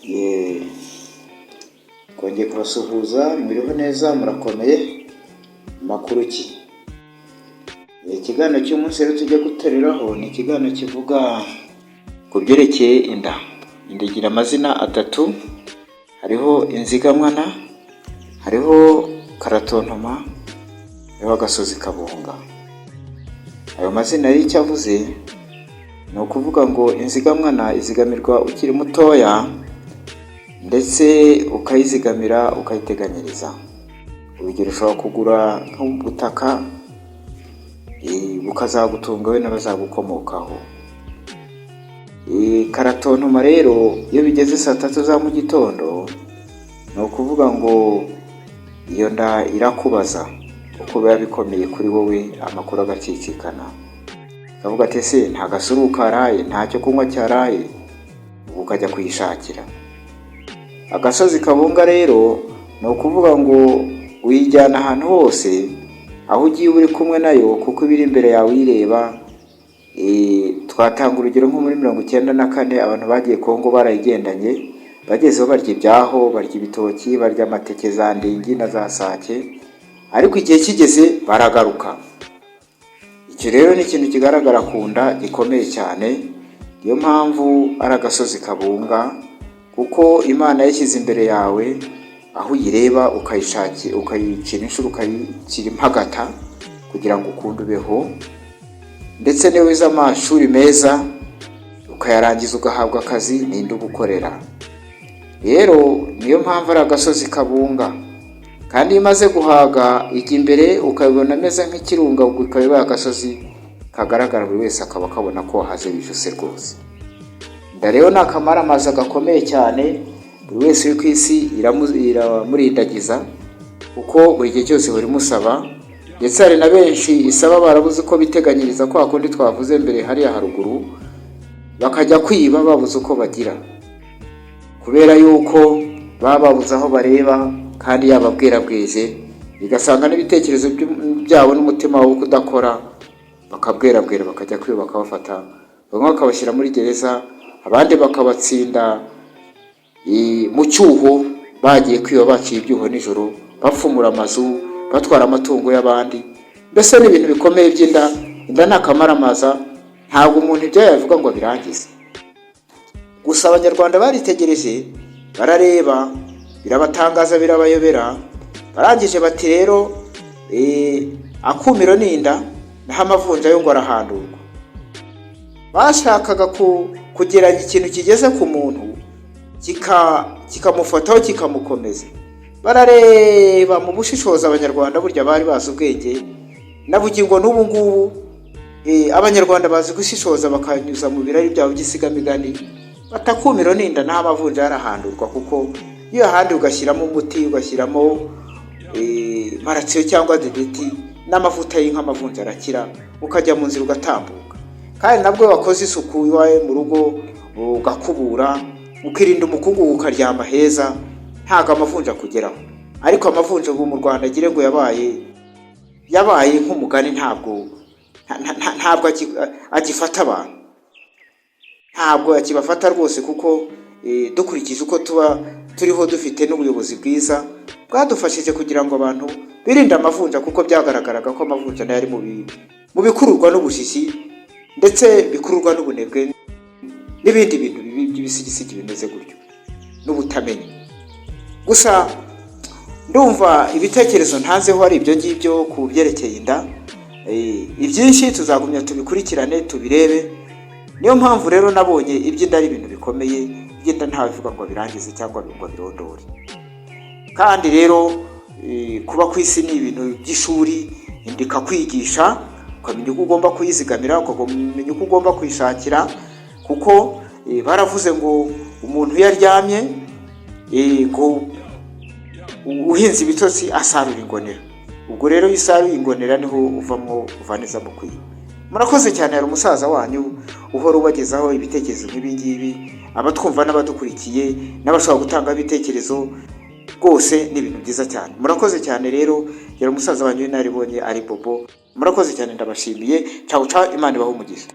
ye kongeye kubasuhuza, mwiriho neza, murakomeye. Makuru ki? Ikiganiro cy'umunsi rero tujya gutereraho ni ikiganiro kivuga ku byerekeye inda. Inda igira amazina atatu, hariho inzigamwana, hariho karatontoma, hariho agasozi kabunga. Ayo mazina yari icyo avuze ni ukuvuga ngo inzigamwana izigamirwa ukiri mutoya ndetse ukayizigamira ukayiteganyiriza. Urugero ushobora kugura nk'ubutaka bukazagutunga we n'abazagukomokaho. Karatontoma rero iyo bigeze saa 3 za mu gitondo ni ukuvuga ngo iyo nda irakubaza uko biba bikomeye kuri wowe, amakuru agacicikana, ukavuga ati ese nta gasuru karaye, ntacyo kunywa cyaraye, ukajya kuyishakira. Agasozi kabunga rero ni ukuvuga ngo uyijyana ahantu hose aho ugiye uri kumwe nayo, kuko ibiri imbere yawe uyireba. Twatanga urugero nko muri 1994 abantu bagiye Kongo barayigendanye, bagezeho barya ibyaho, barya ibitoki, barya amateke za ndingi na za sake, ariko igihe kigeze baragaruka. Icyo rero ni ikintu kigaragara ku nda gikomeye cyane. Niyo mpamvu ari agasozi kabunga, kuko Imana yashyize imbere yawe aho uyireba ukayishakira, ukayicira inshuro, ukayicira impagata kugira ngo ukunde ubeho. Ndetse niyo wize amashuri meza ukayarangiza ugahabwa akazi, ninde ugukorera. Rero niyo mpamvu ari agasozi kabunga. Kandi iyo umaze guhaga ijya imbere ukabibona ameze nk'ikirunga, ukabibona agasozi kagaragara buri wese akaba akabona ko haze bijuse rwose. Nda rero ni akamaramaza gakomeye cyane, buri wese uri ku isi iramurindagiza, kuko buri gihe cyose buri musaba. Ndetse hari na benshi isaba barabuze uko biteganyiriza, ko hakundi twavuze mbere hariya haruguru, bakajya kwiba babuze uko bagira, kubera yuko baba babuze aho bareba kandi yababwira bwije, bigasanga n'ibitekerezo byabo n'umutima wo kudakora, bakabwirabwira bakajya kwiba, bakabafata, bamwe bakabashyira muri gereza, abandi bakabatsinda mu cyuho bagiye kwiba, baciye ibyuho nijoro, bapfumura amazu, batwara amatungo y'abandi. Mbese ni ibintu bikomeye by'inda. Inda ni akamaramaza, ntabwo umuntu ibyo yavuga ngo birangize. Gusa abanyarwanda baritegereje, barareba, birabatangaza, birabayobera. Barangije bati rero akumiro n'inda naho amavunja yo ngo arahandurwa. Bashakaga kugeranya ikintu kigeze ku muntu kikamufataho kikamukomeza. Barareba mu bushishoza, abanyarwanda burya bari bazi ubwenge, nabugingo n'ubu ngubu abanyarwanda bazi gushishoza, bakanyuza mu birari byabo by'isigamigani. Batakumiro n'inda naho amavunja yarahandurwa, kuko iyo ahandi ugashyiramo umuti, ugashyiramo maratsiyo cyangwa dedeti n'amavuta y'inka, amavunja arakira, ukajya mu nzira ugatambuka. Kandi nabwo wakoze isuku iwawe mu rugo, ugakubura, ukirinda umukungugu, ukaryama heza, ntago amavunja kugeraho. Ariko amavunja ubu mu Rwanda agire ngo yabaye nk'umugani, ntabwo agifata abantu, ntabwo akibafata rwose, kuko dukurikije uko tuba turiho dufite n'ubuyobozi bwiza bwadufashije kugira ngo abantu birinde amavunja, kuko byagaragaraga ko amavunja nayo ari mu bikururwa n'ubushishi, ndetse bikururwa n'ubunebwe n'ibindi bintu by'ibisigisigi bimeze gutyo, n'ubutamenya. Gusa ndumva ibitekerezo ntazeho ari ibyo ngibyo ku byerekeye inda. Ibyinshi tuzagumya tubikurikirane, tubirebe. Niyo mpamvu rero nabonye iby'inda ari ibintu bikomeye. Iby'inda ntawe bivuga ngo birangize cyangwa ngo birondore. Kandi rero kuba ku isi ni ibintu by'ishuri, indika kwigisha, ukamenya uko ugomba kuyizigamira, ukamenya uko ugomba kuyishakira, kuko baravuze ngo umuntu iyo aryamye ngo uhinze ibitotsi asarura ingonera. Ubwo rero iyo usaruye ingonera niho uvamo uvaneza mu kwiba. Murakoze cyane, hari umusaza wanyu uhora ubagezaho ibitekerezo nk'ibi ngibi, abatwumva n'abadukurikiye n'abashobora gutanga ibitekerezo, rwose ni ibintu byiza cyane. Murakoze cyane rero, yari umusaza wanyu w'inaribonye ari Bobo. Murakoze cyane, ndabashimiye. Ciao ciao, Imana ibahe umugisha.